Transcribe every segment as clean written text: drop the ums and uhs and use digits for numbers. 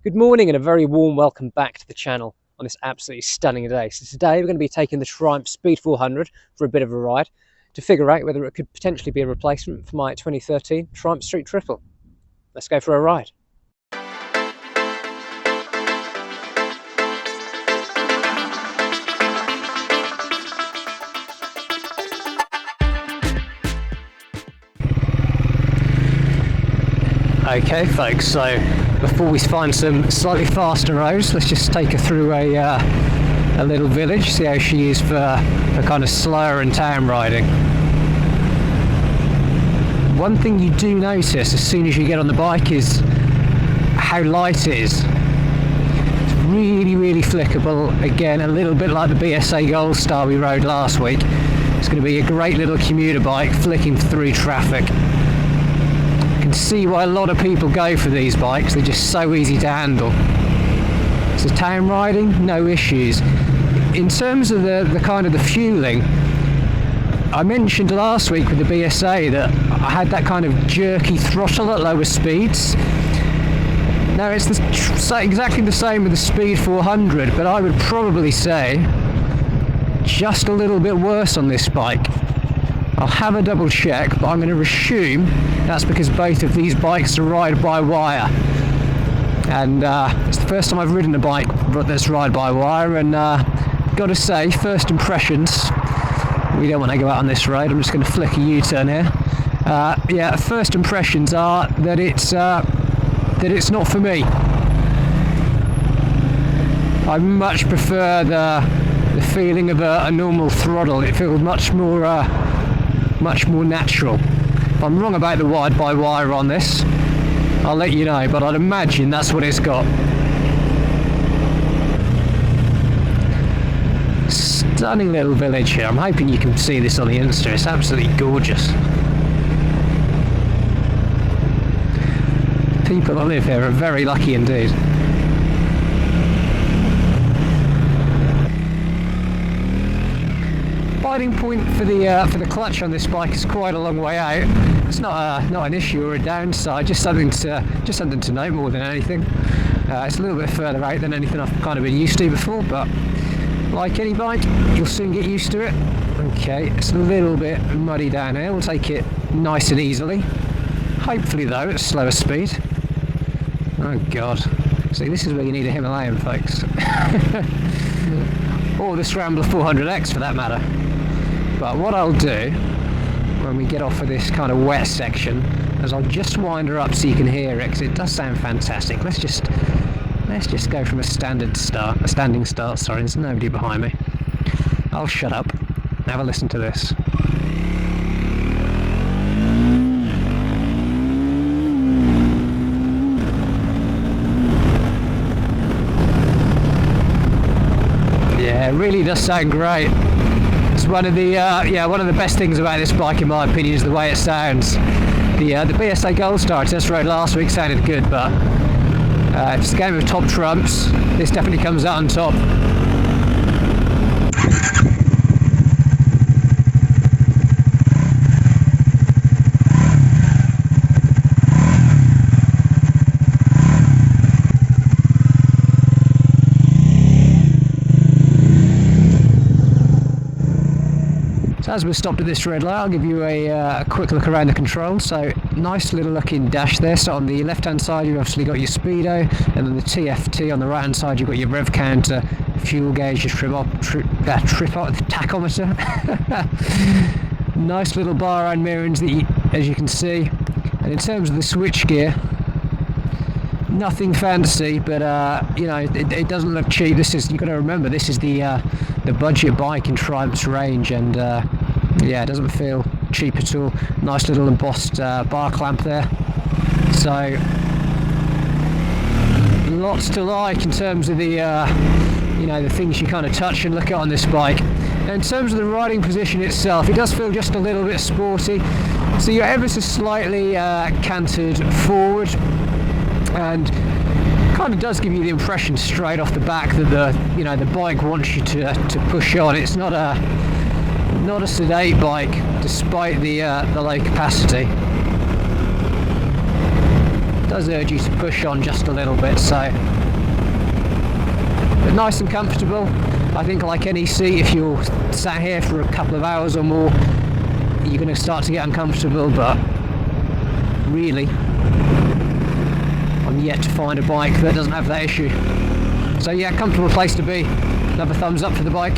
Good morning and a very warm welcome back to the channel on this absolutely stunning day. So today we're going to be taking the Triumph Speed 400 for a bit of a ride to figure out whether it could potentially be a replacement for my 2013 Triumph Street Triple. Let's go for a ride. Okay folks, so before we find some slightly faster roads, let's just take her through a little village, see how she is for kind of slower and town riding. One thing you do notice as soon as you get on the bike is how light it is. It's really flickable, again a little bit like the BSA Gold Star we rode last week. It's going to be a great little commuter bike flicking through traffic. See why a lot of people go for these bikes, they're just so easy to handle. So town riding, no issues. In terms of the kind of the fueling, I mentioned last week with the BSA that I had that kind of jerky throttle at lower speeds. Now it's exactly the same with the Speed 400, but I would probably say just a little bit worse on this bike. I'll have a double check, but I'm going to assume that's because both of these bikes are ride-by-wire. And it's the first time I've ridden a bike that's ride-by-wire, and got to say, first impressions, we don't want to go out on this road, I'm just going to flick a U-turn here. Yeah, first impressions are that it's not for me. I much prefer the feeling of a normal throttle. It feels much more natural. If I'm wrong about the ride-by-wire on this, I'll let you know, but I'd imagine that's what it's got. Stunning little village here. I'm hoping you can see this on the Insta. It's absolutely gorgeous. People that live here are very lucky indeed. Sliding point for the clutch on this bike is quite a long way out. It's not an issue or a downside, just something to note more than anything. It's a little bit further out than anything I've kind of been used to before, but like any bike, you'll soon get used to it. Okay, it's a little bit muddy down here. We'll take it nice and easily. Hopefully though, at slower speed. Oh god. See, this is where you need a Himalayan, folks. Or the Scrambler 400X for that matter. But what I'll do when we get off of this kind of wet section is I'll just wind her up so you can hear it, because it does sound fantastic. Let's just go from a standing start. Sorry, there's nobody behind me. I'll shut up. Have a listen to this. Yeah, it really does sound great. It's one of the best things about this bike, in my opinion, is the way it sounds. The BSA Gold Star I test rode last week sounded good, but if it's a game of top trumps, this definitely comes out on top. So as we're stopped at this red light, I'll give you a quick look around the controls. So nice little looking dash there. So on the left hand side you've obviously got your speedo, and then the TFT. On the right hand side you've got your rev counter, fuel gauge, your tachometer. Nice little bar and mirrors as you can see. And in terms of the switch gear, nothing fancy, but you know, it doesn't look cheap. You've got to remember, this is the budget bike in Triumph's range, and yeah, it doesn't feel cheap at all. Nice little embossed bar clamp there. So lots to like in terms of the you know, the things you kind of touch and look at on this bike. And in terms of the riding position itself, it does feel just a little bit sporty. So you're ever so slightly canted forward, and kind of does give you the impression straight off the back that the bike wants you to push on. It's not a sedate bike, despite the low capacity. does urge you to push on just a little bit, so. But nice and comfortable. I think like any seat, if you're sat here for a couple of hours or more, you're going to start to get uncomfortable, but really, I'm yet to find a bike that doesn't have that issue. So yeah, comfortable place to be. Another thumbs up for the bike.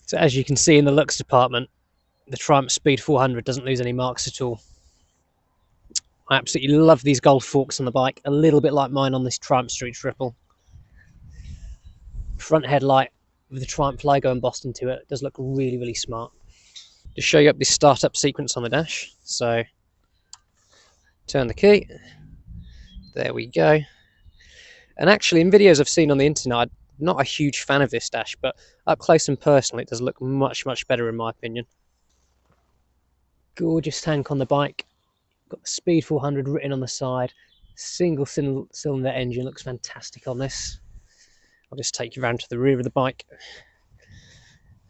So as you can see in the looks department, the Triumph Speed 400 doesn't lose any marks at all. I absolutely love these gold forks on the bike, a little bit like mine on this Triumph Street Triple. Front headlight with the Triumph logo embossed into it does look really, really smart. Just show you up this startup sequence on the dash. So turn the key, there we go. And actually in videos I've seen on the internet, I'm not a huge fan of this dash, but up close and personal it does look much, much better in my opinion. Gorgeous tank on the bike, got the Speed 400 written on the side, single cylinder engine, looks fantastic on this. I'll just take you around to the rear of the bike,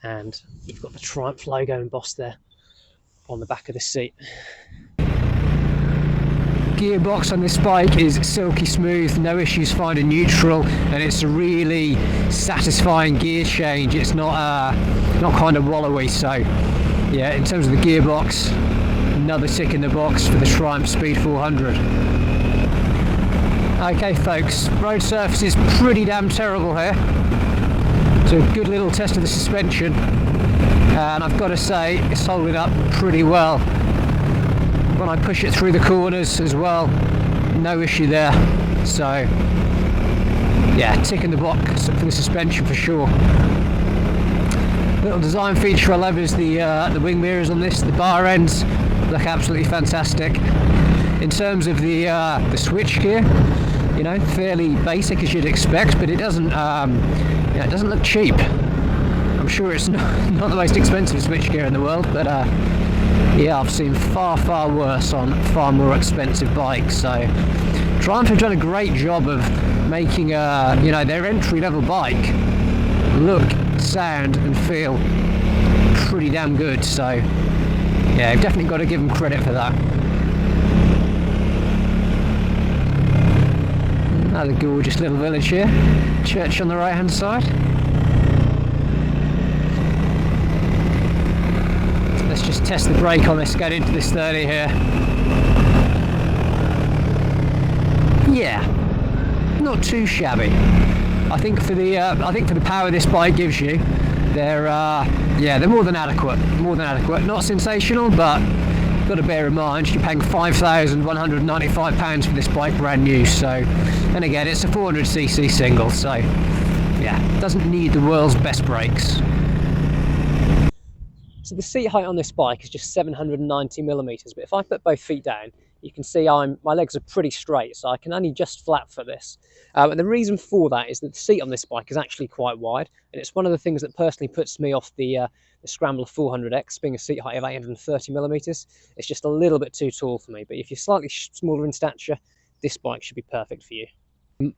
and you've got the Triumph logo embossed there on the back of the seat. Gearbox on this bike is silky smooth, no issues finding neutral, and it's a really satisfying gear change. It's not kind of wallowy, so yeah, in terms of the gearbox, another tick in the box for the Triumph Speed 400. Okay folks, road surface is pretty damn terrible here. So a good little test of the suspension, and I've got to say it's holding up pretty well. When I push it through the corners as well, no issue there. So yeah, tick in the box for the suspension for sure. Little design feature I love is the wing mirrors on this. The bar ends look absolutely fantastic. In terms of the switchgear, you know, fairly basic as you'd expect, but it doesn't it doesn't look cheap. I'm sure it's not the most expensive switchgear in the world, but yeah, I've seen far worse on far more expensive bikes. So Triumph have done a great job of making you know, their entry-level bike look, sound and feel pretty damn good. So yeah, I've definitely got to give them credit for that. Another gorgeous little village here. Church on the right hand side. Let's just test the brake on this, get into this 30 here. Yeah, not too shabby. I think for the power this bike gives you, they're more than adequate. More than adequate. Not sensational, but you've got to bear in mind you're paying £5,195 for this bike brand new. So, and again, it's a 400cc single, so yeah, doesn't need the world's best brakes. So the seat height on this bike is just 790mm, but if I put both feet down, you can see my legs are pretty straight, so I can only just flat foot this. And the reason for that is that the seat on this bike is actually quite wide, and it's one of the things that personally puts me off the Scrambler 400X, being a seat height of 830mm. It's just a little bit too tall for me, but if you're slightly smaller in stature, this bike should be perfect for you.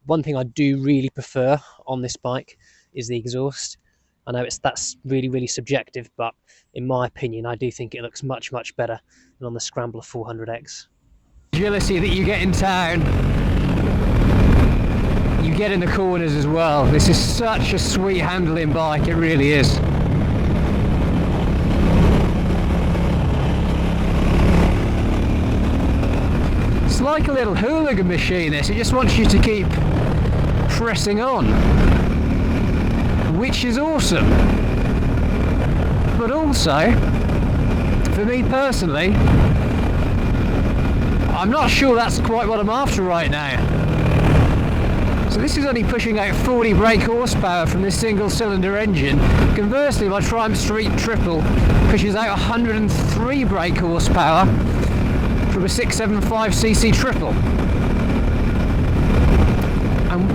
One thing I do really prefer on this bike is the exhaust. I know that's really subjective, but in my opinion, I do think it looks much better than on the Scrambler 400X. Agility that you get in town, you get in the corners as well. This is such a sweet handling bike, it really is. It's like a little hooligan machine, this. It just wants you to keep pressing on, which is awesome. But also, for me personally, I'm not sure that's quite what I'm after right now. So this is only pushing out 40 brake horsepower from this single cylinder engine. Conversely, my Triumph Street Triple pushes out 103 brake horsepower from a 675cc triple. And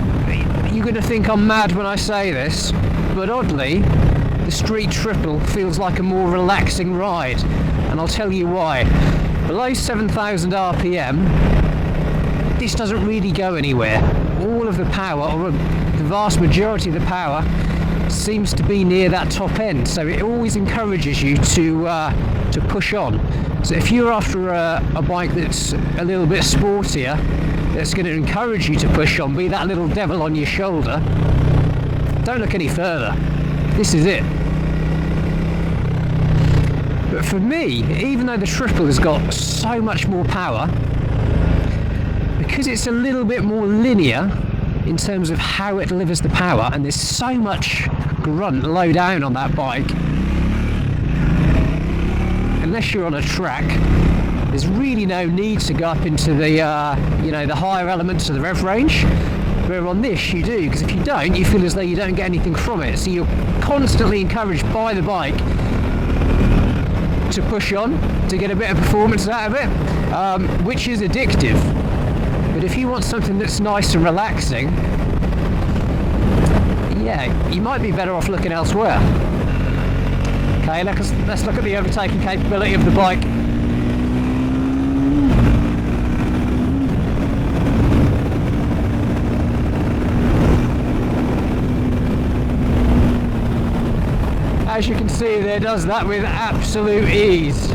you're going to think I'm mad when I say this, but oddly, the Street Triple feels like a more relaxing ride, and I'll tell you why. Below 7,000 RPM, this doesn't really go anywhere. All of the power, or the vast majority of the power, seems to be near that top end, so it always encourages you to push on. So if you're after a bike that's a little bit sportier, that's going to encourage you to push on, be that little devil on your shoulder, don't look any further. This is it. But for me, even though the triple has got so much more power, because it's a little bit more linear in terms of how it delivers the power, and there's so much grunt low down on that bike, unless you're on a track, there's really no need to go up into the the higher elements of the rev range. Where on this you do, because if you don't, you feel as though you don't get anything from it. So you're constantly encouraged by the bike to push on, to get a bit of performance out of it, which is addictive. But if you want something that's nice and relaxing, yeah, you might be better off looking elsewhere. Okay, let's look at the overtaking capability of the bike. As you can see, there, does that with absolute ease.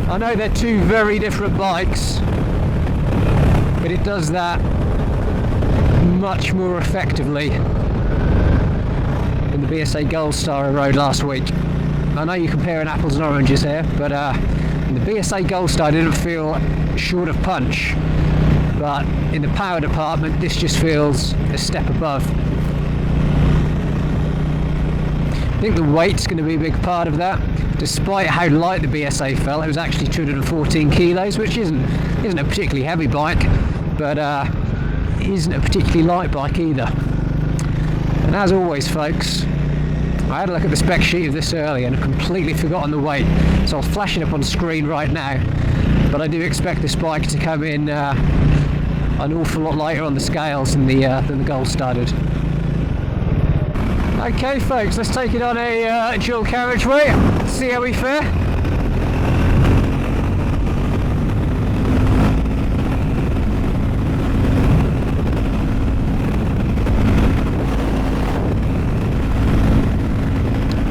I know they're two very different bikes, but it does that much more effectively than the BSA Gold Star I rode last week. I know you're comparing apples and oranges here, but in the BSA Gold Star I didn't feel short of punch, but in the power department this just feels a step above. I think the weight's going to be a big part of that. Despite how light the BSA felt, it was actually 214 kilos, which isn't a particularly heavy bike, but isn't a particularly light bike either. And as always, folks, I had a look at the spec sheet of this earlier and completely forgotten the weight, so I'll flash it up on screen right now. But I do expect this bike to come in an awful lot lighter on the scales than the Gold Star did. Okay folks, let's take it on a dual carriageway, see how we fare.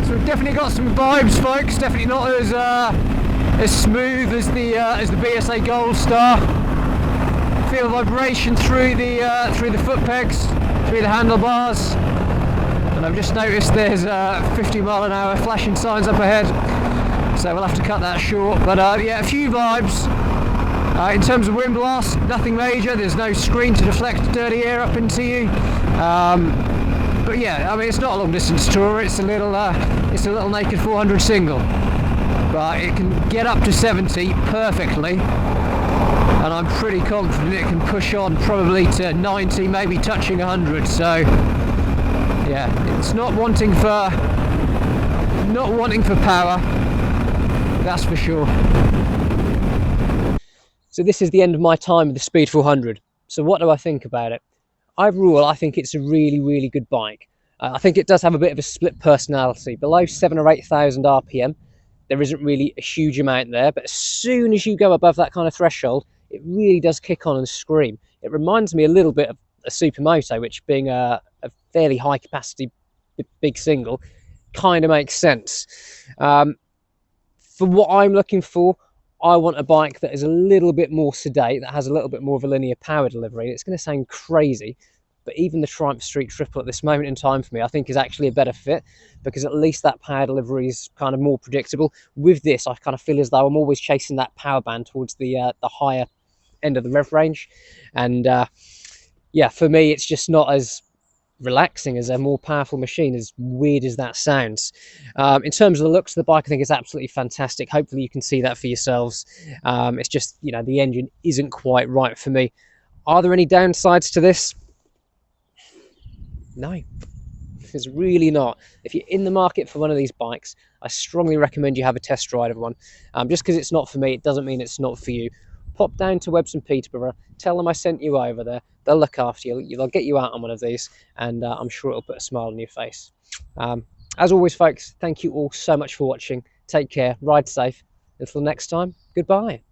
So we've definitely got some vibes, folks, definitely not as smooth as the BSA Gold Star. Feel vibration through the foot pegs, through the handlebars. And I've just noticed there's 50-mile-an-hour flashing signs up ahead, so we'll have to cut that short. But yeah, a few vibes. In terms of wind blast, nothing major. There's no screen to deflect dirty air up into you. But yeah, I mean, it's not a long distance tour. It's a little naked 400 single, but it can get up to 70 perfectly. And I'm pretty confident it can push on probably to 90, maybe touching 100. So. Yeah, it's not wanting for power, that's for sure. So this is the end of my time with the Speed 400. So what do I think about it? Overall, I think it's a really, really good bike. I think it does have a bit of a split personality. Below 7,000 or 8,000 RPM, there isn't really a huge amount there. But as soon as you go above that kind of threshold, it really does kick on and scream. It reminds me a little bit of a Supermoto, which being a fairly high capacity big single kind of makes sense. For what I'm looking for, I want a bike that is a little bit more sedate, that has a little bit more of a linear power delivery. It's going to sound crazy, but even the Triumph Street Triple at this moment in time for me, I think is actually a better fit, because at least that power delivery is kind of more predictable. With this, I kind of feel as though I'm always chasing that power band towards the higher end of the rev range, and yeah, for me, it's just not as relaxing as a more powerful machine, as weird as that sounds. In terms of the looks of the bike, I think it's absolutely fantastic. Hopefully you can see that for yourselves. It's just, you know, the engine isn't quite right for me. Are there any downsides to this? No, there's really not. If you're in the market for one of these bikes, I strongly recommend you have a test ride of one. Just because it's not for me, it doesn't mean it's not for you. Pop down to Webbs and Peterborough, tell them I sent you over there. They'll look after you, they'll get you out on one of these, and I'm sure it'll put a smile on your face. As always, folks, thank you all so much for watching. Take care, ride safe. Until next time, goodbye.